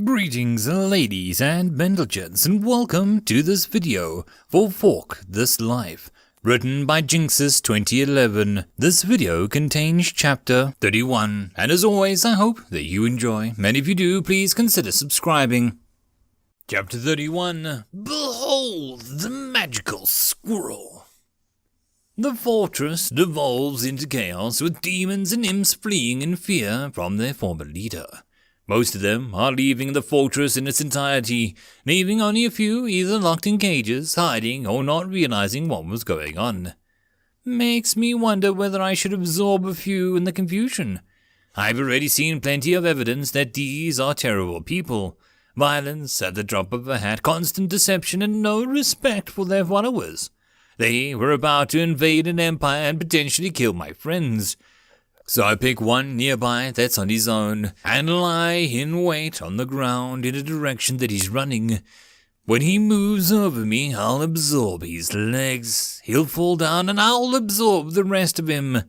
Greetings ladies and gents, and welcome to this video for Fork This Life, written by Jinxes 2011. This video contains chapter 31, and as always I hope that you enjoy, and if you do, please consider subscribing. Chapter 31, Behold the Magical Squirrel. The fortress devolves into chaos, with demons and imps fleeing in fear from their former leader. Most of them are leaving the fortress in its entirety, leaving only a few either locked in cages, hiding, or not realizing what was going on. Makes me wonder whether I should absorb a few in the confusion. I've already seen plenty of evidence that these are terrible people. Violence at the drop of a hat, constant deception, and no respect for their followers. They were about to invade an empire and potentially kill my friends. So I pick one nearby that's on his own, and lie in wait on the ground in the direction that he's running. When he moves over me, I'll absorb his legs. He'll fall down and I'll absorb the rest of him.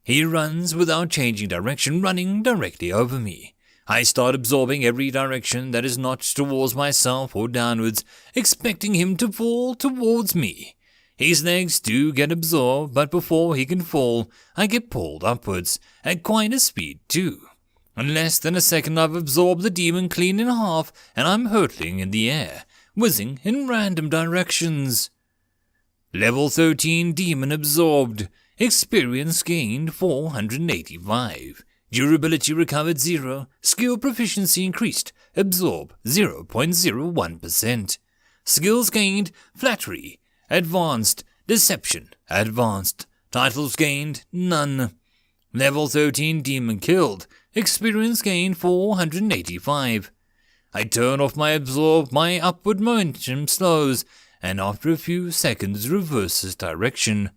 He runs without changing direction, running directly over me. I start absorbing every direction that is not towards myself or downwards, expecting him to fall towards me. His legs do get absorbed, but before he can fall, I get pulled upwards, at quite a speed too. In less than a second I've absorbed the demon clean in half, and I'm hurtling in the air, whizzing in random directions. Level 13 demon absorbed. Experience gained 485. Durability recovered 0. Skill proficiency increased. Absorb 0.01%. Skills gained flattery. Advanced. Deception. Advanced. Titles gained. None. Level 13 demon killed. Experience gained 485. I turn off my absorb, my upward momentum slows, and after a few seconds reverses direction.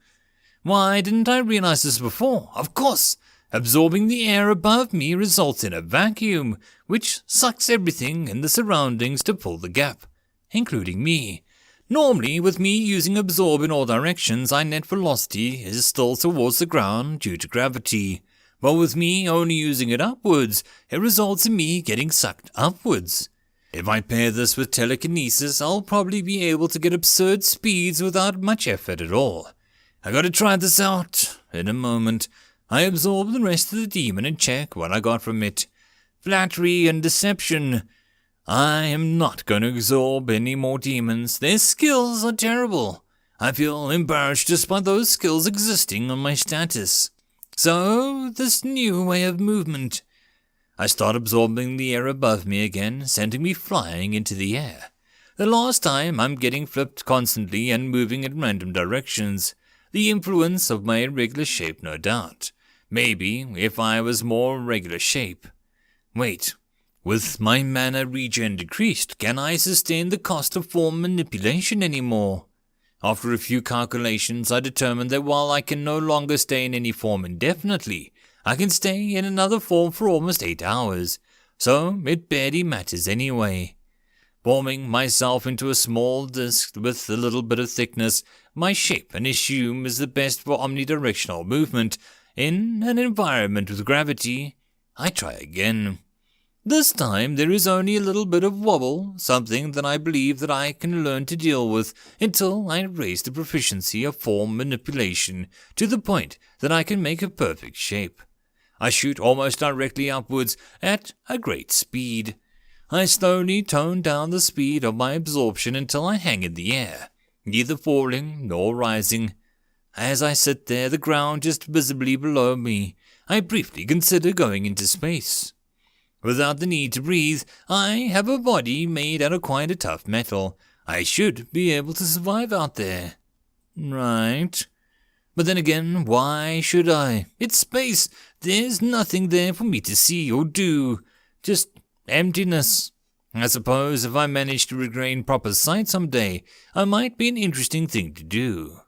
Why didn't I realize this before? Of course! Absorbing the air above me results in a vacuum, which sucks everything in the surroundings to fill the gap, including me. Normally, with me using absorb in all directions, my net velocity is still towards the ground due to gravity. But with me only using it upwards, it results in me getting sucked upwards. If I pair this with telekinesis, I'll probably be able to get absurd speeds without much effort at all. I gotta try this out. In a moment, I absorb the rest of the demon and check what I got from it. Flattery and deception. I am not going to absorb any more demons. Their skills are terrible. I feel embarrassed just by those skills existing on my status. So, this new way of movement. I start absorbing the air above me again, sending me flying into the air. The last time I'm getting flipped constantly and moving in random directions. The influence of my irregular shape, no doubt. Maybe if I was more regular shape. Wait. With my mana regen decreased, can I sustain the cost of form manipulation anymore? After a few calculations, I determined that while I can no longer stay in any form indefinitely, I can stay in another form for almost 8 hours, so it barely matters anyway. Forming myself into a small disc with a little bit of thickness, my shape and assume is the best for omnidirectional movement. In an environment with gravity, I try again. This time there is only a little bit of wobble, something that I believe that I can learn to deal with until I raise the proficiency of form manipulation to the point that I can make a perfect shape. I shoot almost directly upwards at a great speed. I slowly tone down the speed of my absorption until I hang in the air, neither falling nor rising. As I sit there, the ground just visibly below me, I briefly consider going into space. Without the need to breathe, I have a body made out of quite a tough metal. I should be able to survive out there. Right. But then again, why should I? It's space. There's nothing there for me to see or do. Just emptiness. I suppose if I manage to regain proper sight someday, I might be an interesting thing to do.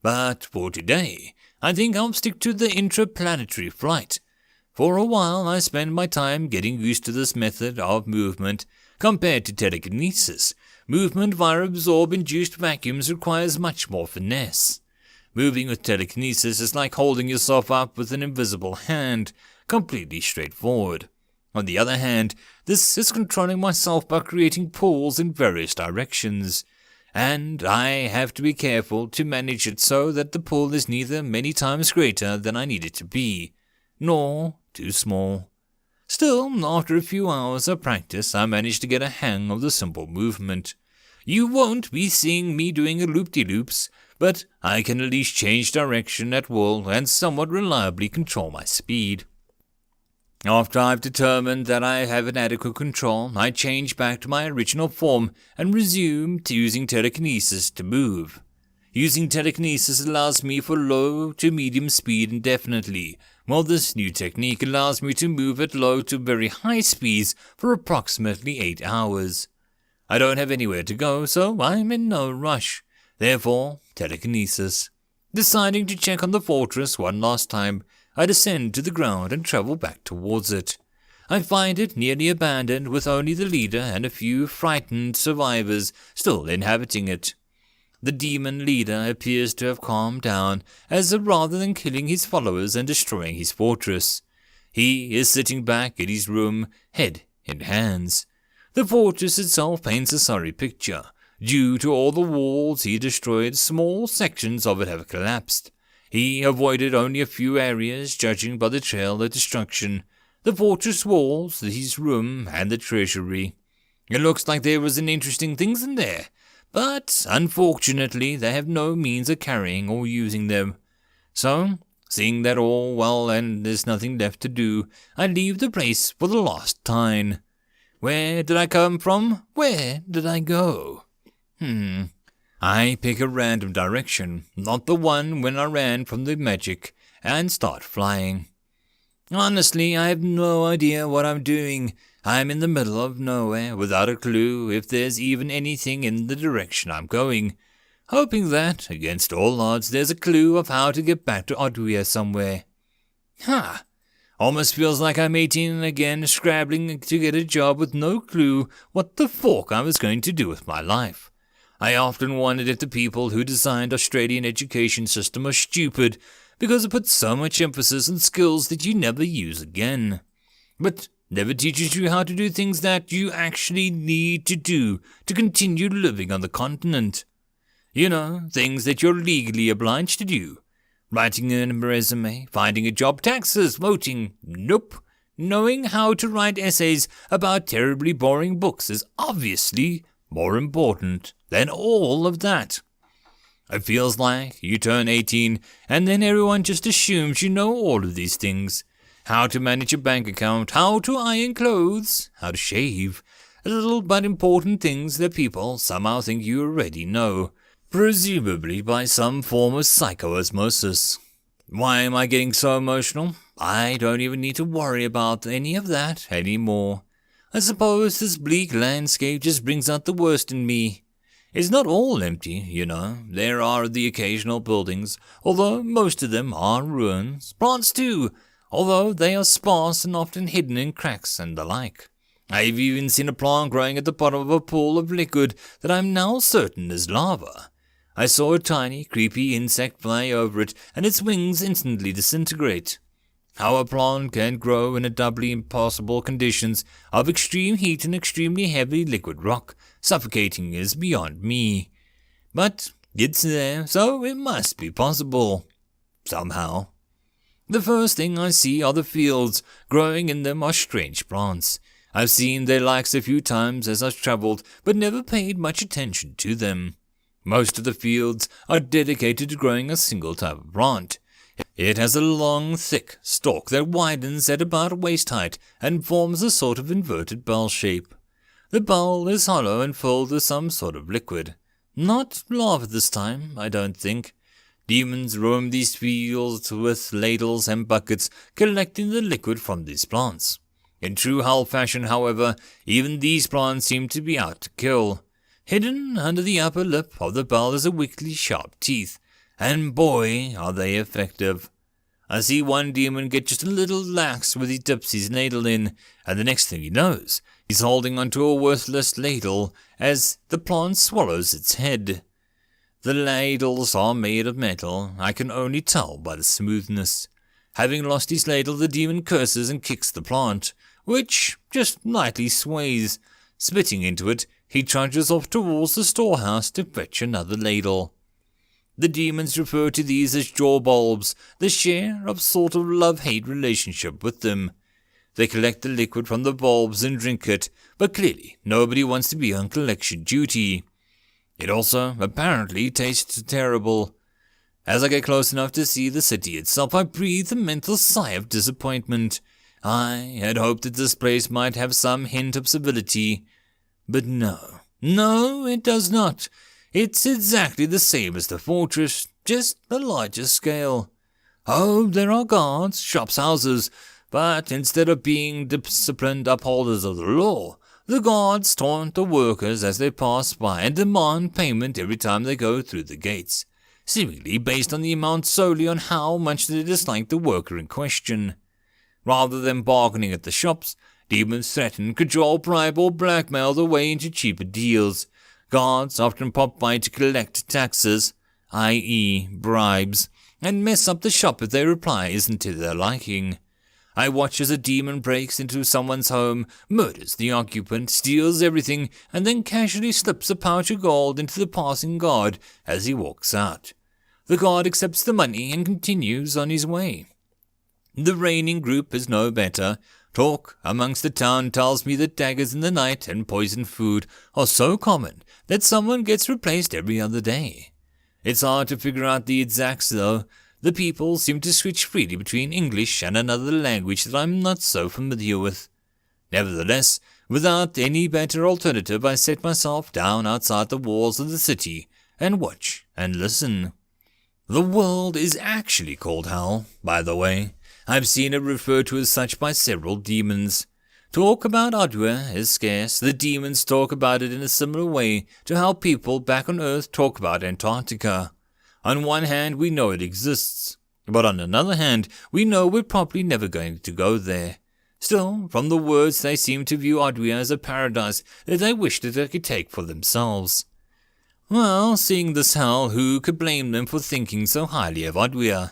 But for today, I think I'll stick to the intraplanetary flight. For a while, I spend my time getting used to this method of movement. Compared to telekinesis, movement via absorb-induced vacuums requires much more finesse. Moving with telekinesis is like holding yourself up with an invisible hand, completely straightforward. On the other hand, this is controlling myself by creating pools in various directions, and I have to be careful to manage it so that the pool is neither many times greater than I need it to be, nor too small. Still, after a few hours of practice, I managed to get a hang of the simple movement. You won't be seeing me doing a loop-de-loops, but I can at least change direction at will and somewhat reliably control my speed. After I've determined that I have an adequate control, I change back to my original form and resume using telekinesis to move. Using telekinesis allows me for low to medium speed indefinitely, while this new technique allows me to move at low to very high speeds for approximately 8 hours. I don't have anywhere to go, so I'm in no rush. Therefore, telekinesis. Deciding to check on the fortress one last time, I descend to the ground and travel back towards it. I find it nearly abandoned, with only the leader and a few frightened survivors still inhabiting it. The demon leader appears to have calmed down, as rather than killing his followers and destroying his fortress, he is sitting back in his room, head in hands. The fortress itself paints a sorry picture. Due to all the walls he destroyed, small sections of it have collapsed. He avoided only a few areas, judging by the trail of destruction. The fortress walls, his room, and the treasury. It looks like there was interesting things in there, but unfortunately they have no means of carrying or using them. So, seeing that all well and there's nothing left to do, I leave the place for the last time. Where did I come from? Where did I go? I pick a random direction, not the one when I ran from the magic, and start flying. Honestly, I have no idea what I'm doing. I'm in the middle of nowhere, without a clue if there's even anything in the direction I'm going, hoping that, against all odds, there's a clue of how to get back to Otwia somewhere. Almost feels like I'm 18 again, scrabbling to get a job with no clue what the fork I was going to do with my life. I often wondered if the people who designed Australian education system are stupid, because it puts so much emphasis on skills that you never use again, but never teaches you how to do things that you actually need to do to continue living on the continent. You know, things that you're legally obliged to do. Writing a resume, finding a job, taxes, voting. Nope. Knowing how to write essays about terribly boring books is obviously more important than all of that. It feels like you turn 18 and then everyone just assumes you know all of these things. How to manage a bank account, how to iron clothes, how to shave. Little but important things that people somehow think you already know, presumably by some form of psychoosmosis. Why am I getting so emotional? I don't even need to worry about any of that anymore. I suppose this bleak landscape just brings out the worst in me. It's not all empty, you know. There are the occasional buildings, although most of them are ruins. Plants too, although they are sparse and often hidden in cracks and the like. I've even seen a plant growing at the bottom of a pool of liquid that I'm now certain is lava. I saw a tiny, creepy insect fly over it, and its wings instantly disintegrate. How a plant can grow in a doubly impossible conditions of extreme heat and extremely heavy liquid rock, suffocating, is beyond me. But it's there, so it must be possible. Somehow. The first thing I see are the fields. Growing in them are strange plants. I've seen their likes a few times as I've travelled, but never paid much attention to them. Most of the fields are dedicated to growing a single type of plant. It has a long, thick stalk that widens at about waist height and forms a sort of inverted bell shape. The bell is hollow and filled with some sort of liquid. Not lava this time, I don't think. Demons roam these fields with ladles and buckets, collecting the liquid from these plants. In true Hull fashion, however, even these plants seem to be out to kill. Hidden under the upper lip of the bell is a wicked sharp teeth, and boy, are they effective. I see one demon get just a little lax when he dips his ladle in, and the next thing he knows, he's holding onto a worthless ladle as the plant swallows its head. The ladles are made of metal, I can only tell by the smoothness. Having lost his ladle, the demon curses and kicks the plant. which just lightly sways. Spitting into it, he trudges off towards the storehouse to fetch another ladle. The demons refer to these as jaw bulbs, the share of sort of love-hate relationship with them. They collect the liquid from the bulbs and drink it, but clearly nobody wants to be on collection duty. It also apparently tastes terrible. As I get close enough to see the city itself, I breathe a mental sigh of disappointment. I had hoped that this place might have some hint of civility, but no, it does not. It's exactly the same as the fortress, just a larger scale. Oh, there are guards, shops, houses, but instead of being disciplined upholders of the law, the guards taunt the workers as they pass by and demand payment every time they go through the gates, seemingly based on the amount solely on how much they dislike the worker in question. Rather than bargaining at the shops, demons threaten, cajole, bribe, or blackmail their way into cheaper deals. Guards often pop by to collect taxes, i.e. bribes, and mess up the shop if their reply isn't to their liking. I watch as a demon breaks into someone's home, murders the occupant, steals everything, and then casually slips a pouch of gold into the passing guard as he walks out. The guard accepts the money and continues on his way. The reigning group is no better. Talk amongst the town tells me that daggers in the night and poisoned food are so common that someone gets replaced every other day. It's hard to figure out the exacts though. The people seem to switch freely between English and another language that I'm not so familiar with. Nevertheless, without any better alternative, I set myself down outside the walls of the city and watch and listen. The world is actually called Hell, by the way. I've seen it referred to as such by several demons. Talk about W.R.E is scarce. The demons talk about it in a similar way to how people back on Earth talk about Antarctica. On one hand, we know it exists, but on another hand, we know we're probably never going to go there. Still, from the words, they seem to view W.R.E as a paradise that they wish that they could take for themselves. Well, seeing this hell, who could blame them for thinking so highly of W.R.E?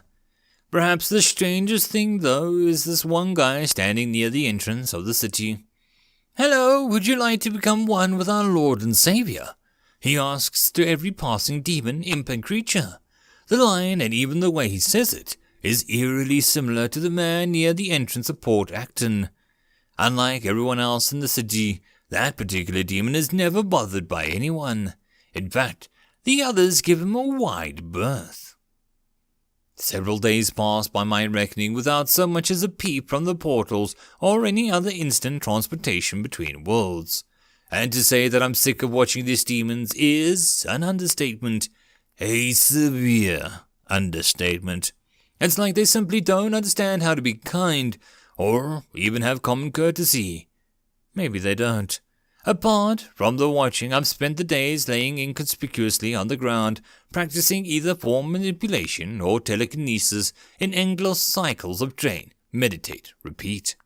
Perhaps the strangest thing, though, is this one guy standing near the entrance of the city. "Hello, would you like to become one with our Lord and Saviour?" he asks to every passing demon, imp, and creature. The line, and even the way he says it, is eerily similar to the man near the entrance of Port Acton. Unlike everyone else in the city, that particular demon is never bothered by anyone. In fact, the others give him a wide berth. Several days pass by my reckoning without so much as a peep from the portals or any other instant transportation between worlds. And to say that I'm sick of watching these demons is an understatement. A severe understatement. It's like they simply don't understand how to be kind, or even have common courtesy. Maybe they don't. Apart from the watching, I've spent the days laying inconspicuously on the ground, practicing either form manipulation or telekinesis in endless cycles of train, meditate, repeat.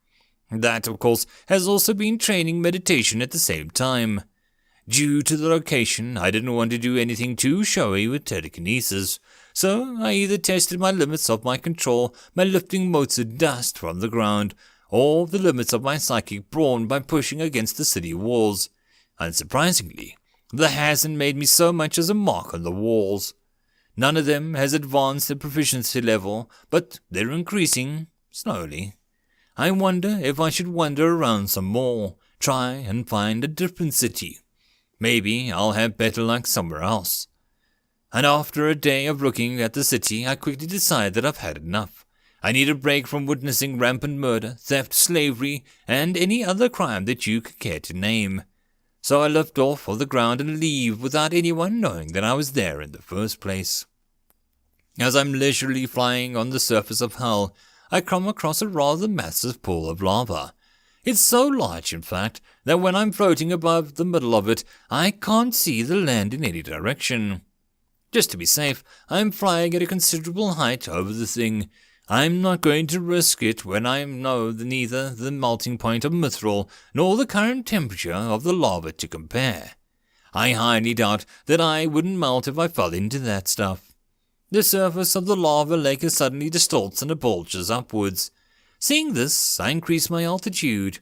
That, of course, has also been training meditation at the same time. Due to the location, I didn't want to do anything too showy with telekinesis, so I either tested my limits of my control by lifting motes of dust from the ground, or the limits of my psychic brawn by pushing against the city walls. Unsurprisingly, there hasn't made me so much as a mark on the walls. None of them has advanced the proficiency level, but they're increasing slowly. I wonder if I should wander around some more, try and find a different city. Maybe I'll have better luck somewhere else. And after a day of looking at the city, I quickly decide that I've had enough. I need a break from witnessing rampant murder, theft, slavery, and any other crime that you could care to name. So I lift off of the ground and leave without anyone knowing that I was there in the first place. As I'm leisurely flying on the surface of Hell, I come across a rather massive pool of lava. It's so large, in fact, that when I'm floating above the middle of it, I can't see the land in any direction. Just to be safe, I'm flying at a considerable height over the thing. I'm not going to risk it when I know neither the melting point of mithril nor the current temperature of the lava to compare. I highly doubt that I wouldn't melt if I fell into that stuff. The surface of the lava lake suddenly distorts and bulges upwards. Seeing this, I increase my altitude.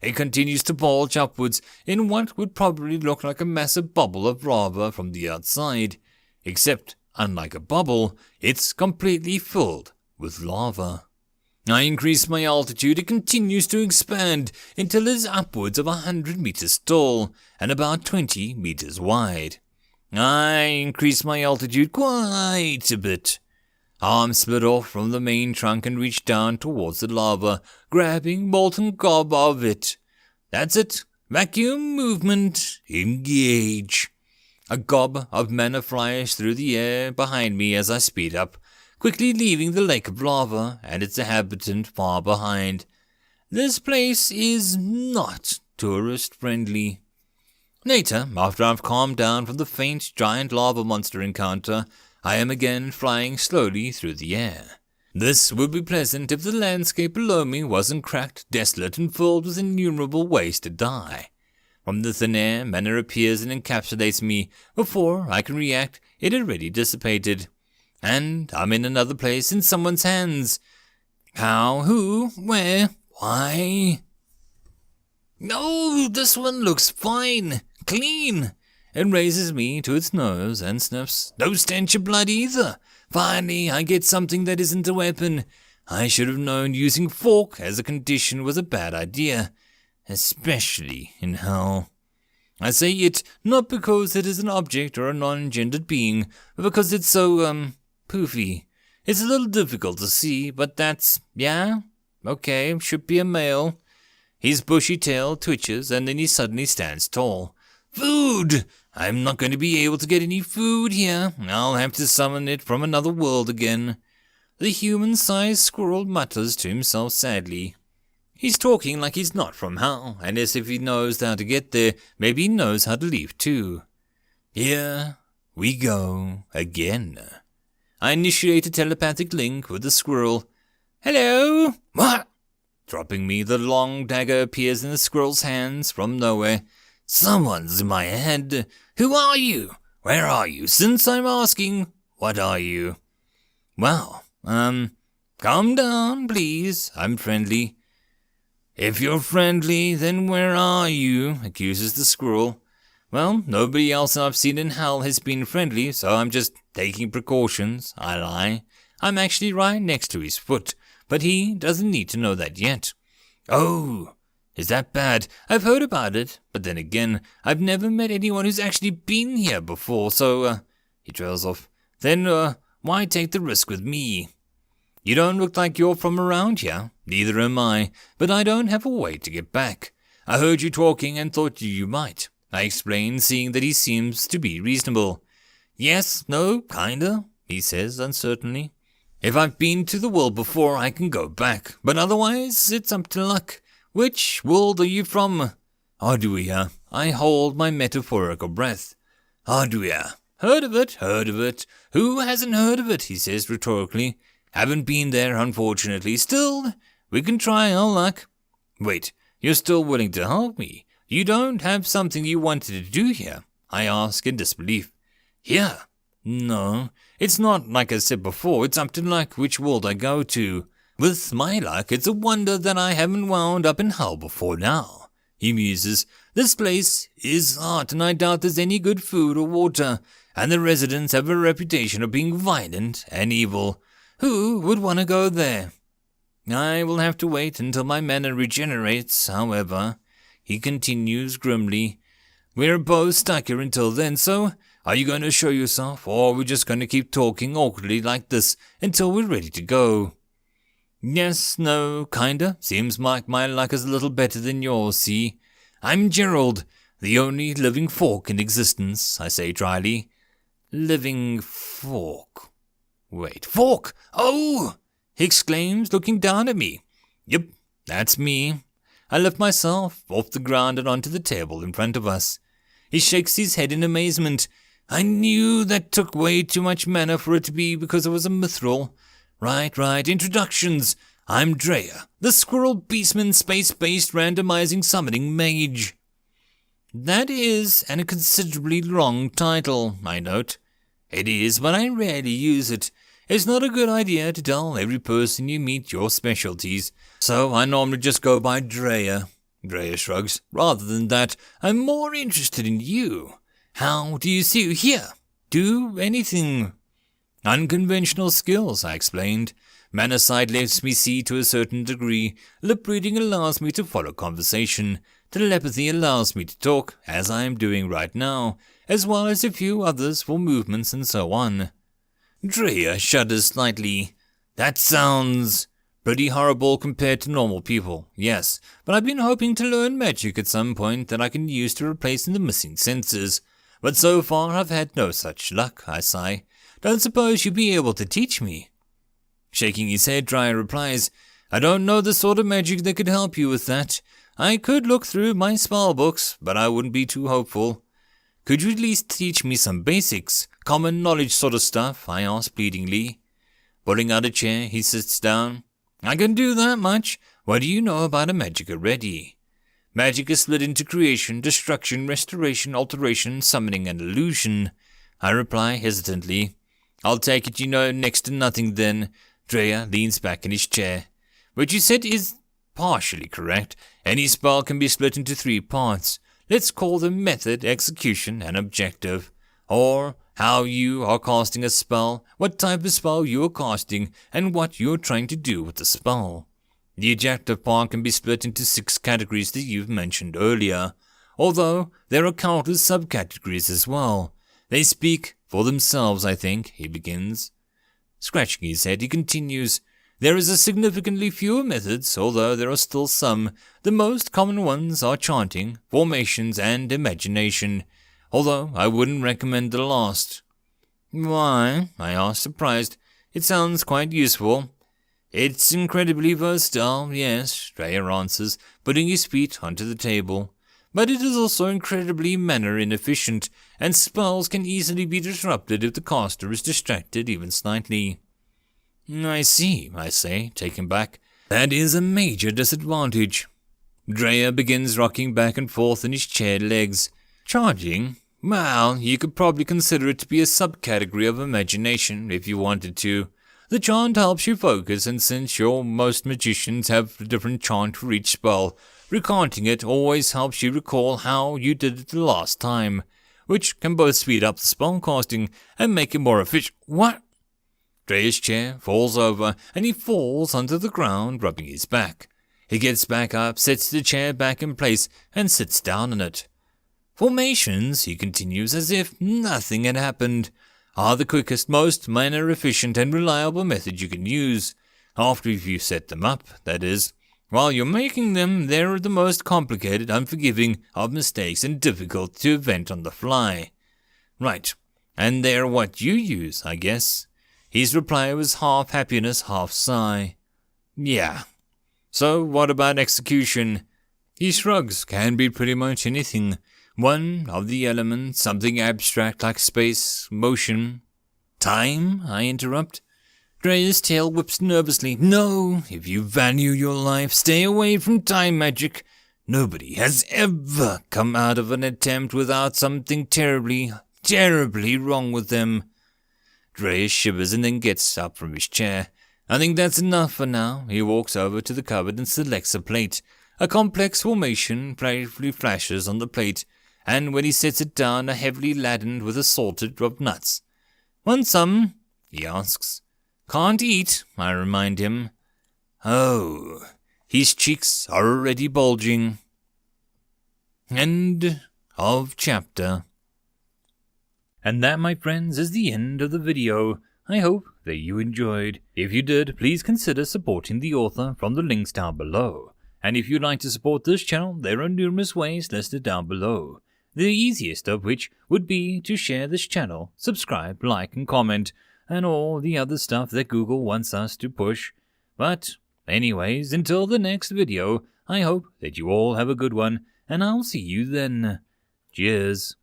It continues to bulge upwards in what would probably look like a massive bubble of lava from the outside, except, unlike a bubble, it's completely filled with lava. I increase my altitude. It continues to expand until it is upwards of 100 meters tall and about 20 meters wide. I increase my altitude quite a bit. Arms split off from the main trunk and reach down towards the lava, grabbing molten gob of it. That's it. Vacuum movement. Engage. A gob of mana flies through the air behind me as I speed up, quickly leaving the lake of lava and its inhabitant far behind. This place is not tourist-friendly. Later, after I've calmed down from the faint giant lava monster encounter, I am again flying slowly through the air. This would be pleasant if the landscape below me wasn't cracked, desolate, and filled with innumerable ways to die. From the thin air, mana appears and encapsulates me. Before I can react, it already dissipated. And I'm in another place in someone's hands. How? Who? Where? Why? No, this one looks fine. Clean. It raises me to its nose and sniffs. No stench of blood either. Finally, I get something that isn't a weapon. I should have known using fork as a condition was a bad idea, especially in hell. I say it not because it is an object or a non-gendered being, but because it's so, poofy. It's a little difficult to see, but that's, yeah, okay, should be a male. His bushy tail twitches and then he suddenly stands tall. Food! I'm not going to be able to get any food here. I'll have to summon it from another world again. The human-sized squirrel mutters to himself sadly. He's talking like he's not from hell, and as if he knows how to get there, maybe he knows how to leave too. Here we go again. I initiate a telepathic link with the squirrel. Hello? What? Dropping me, the long dagger appears in the squirrel's hands from nowhere. Someone's in my head. Who are you? Where are you? Since I'm asking, what are you? Well, calm down, please. I'm friendly. If you're friendly, then where are you? Accuses the squirrel. Well, nobody else I've seen in hell has been friendly, so I'm just taking precautions. I lie. I'm actually right next to his foot, but he doesn't need to know that yet. Oh, is that bad? I've heard about it, but then again, I've never met anyone who's actually been here before, so, he trails off. Then, why take the risk with me? You don't look like you're from around here. Neither am I, but I don't have a way to get back. I heard you talking and thought you might. I explained, seeing that he seems to be reasonable. Yes, no, kinda, he says uncertainly. If I've been to the world before, I can go back, but otherwise, it's up to luck. Which world are you from? Arduia. I hold my metaphorical breath. Arduia. Heard of it, heard of it. Who hasn't heard of it, he says rhetorically. Haven't been there, unfortunately. Still, we can try our luck. Wait, you're still willing to help me? You don't have something you wanted to do here? I ask in disbelief. Here? No, it's not like I said before. It's up to luck which world I go to. With my luck, it's a wonder that I haven't wound up in hell before now. He muses. This place is hot, and I doubt there's any good food or water, and the residents have a reputation of being violent and evil. Who would want to go there? I will have to wait until my mana regenerates, however. He continues grimly. We're both stuck here until then, so are you going to show yourself, or are we just going to keep talking awkwardly like this until we're ready to go? Yes, no, kinda. Seems like my luck is a little better than yours, see? I'm Gerald, the only living fork in existence, I say dryly. Living fork. Wait, fork! Oh! He exclaims, looking down at me. Yep, that's me. I lift myself off the ground and onto the table in front of us. He shakes his head in amazement. I knew that took way too much mana for it to be because it was a mithril. Right, introductions. I'm Drea, the Squirrel Beastman space-based randomizing summoning mage. That is a considerably long title, I note. It is, but I rarely use it. It's not a good idea to tell every person you meet your specialties, so I normally just go by Drea. Drea shrugs. Rather than that, I'm more interested in you. How do you see you here? Do anything? Unconventional skills, I explained. Manasight lets me see to a certain degree. Lip reading allows me to follow conversation. Telepathy allows me to talk, as I am doing right now, as well as a few others for movements and so on. Drea shudders slightly. That sounds pretty horrible compared to normal people, yes, but I've been hoping to learn magic at some point that I can use to replace the missing senses. But so far I've had no such luck, I sigh. Don't suppose you'd be able to teach me? Shaking his head, Drea replies, I don't know the sort of magic that could help you with that. I could look through my spell books, but I wouldn't be too hopeful. Could you at least teach me some basics, common knowledge sort of stuff? I asked pleadingly. Pulling out a chair, he sits down. I can do that much. What do you know about a magic already? Magic is split into creation, destruction, restoration, alteration, summoning, and illusion. I reply hesitantly. I'll take it you know next to nothing then. Drea leans back in his chair. What you said is partially correct. Any spell can be split into 3 parts. Let's call them method, execution, and objective. Or how you are casting a spell, what type of spell you are casting, and what you are trying to do with the spell. The objective part can be split into 6 categories that you've mentioned earlier, although there are countless subcategories as well. They speak for themselves, I think, he begins. Scratching his head, he continues, there is a significantly fewer methods, although there are still some. The most common ones are chanting, formations, and imagination, although I wouldn't recommend the last. Why? I asked, surprised. It sounds quite useful. It's incredibly versatile, yes, Drea answers, putting his feet onto the table. But it is also incredibly manner inefficient, and spells can easily be disrupted if the caster is distracted even slightly. I see, I say, taken back. That is a major disadvantage. Drea begins rocking back and forth in his chair legs. Charging? Well, you could probably consider it to be a subcategory of imagination if you wanted to. The chant helps you focus, and since most magicians have a different chant for each spell, recanting it always helps you recall how you did it the last time, which can both speed up the spell casting and make it more efficient. What? Drea's chair falls over, and he falls onto the ground, rubbing his back. He gets back up, sets the chair back in place, and sits down on it. Formations, he continues as if nothing had happened, are the quickest, most manner-efficient, and reliable method you can use. After you set them up, that is. While you're making them, they're the most complicated, unforgiving of mistakes, and difficult to invent on the fly. Right, and they're what you use, I guess. His reply was half happiness, half sigh. Yeah. So what about execution? He shrugs. Can be pretty much anything. One of the elements, something abstract like space, motion. Time? I interrupt. Drea's tail whips nervously. No, if you value your life, stay away from time magic. Nobody has ever come out of an attempt without something terribly, terribly wrong with them. Drea shivers and then gets up from his chair. I think that's enough for now. He walks over to the cupboard and selects a plate. A complex formation briefly flashes on the plate, and when he sets it down, are heavily laden with assorted of nuts. Want some? He asks. Can't eat, I remind him. Oh, his cheeks are already bulging. End of chapter. And that, my friends, is the end of the video. I hope that you enjoyed. If you did, please consider supporting the author from the links down below. And if you'd like to support this channel, there are numerous ways listed down below. The easiest of which would be to share this channel, subscribe, like, and comment, and all the other stuff that Google wants us to push. But anyways, until the next video, I hope that you all have a good one, and I'll see you then. Cheers.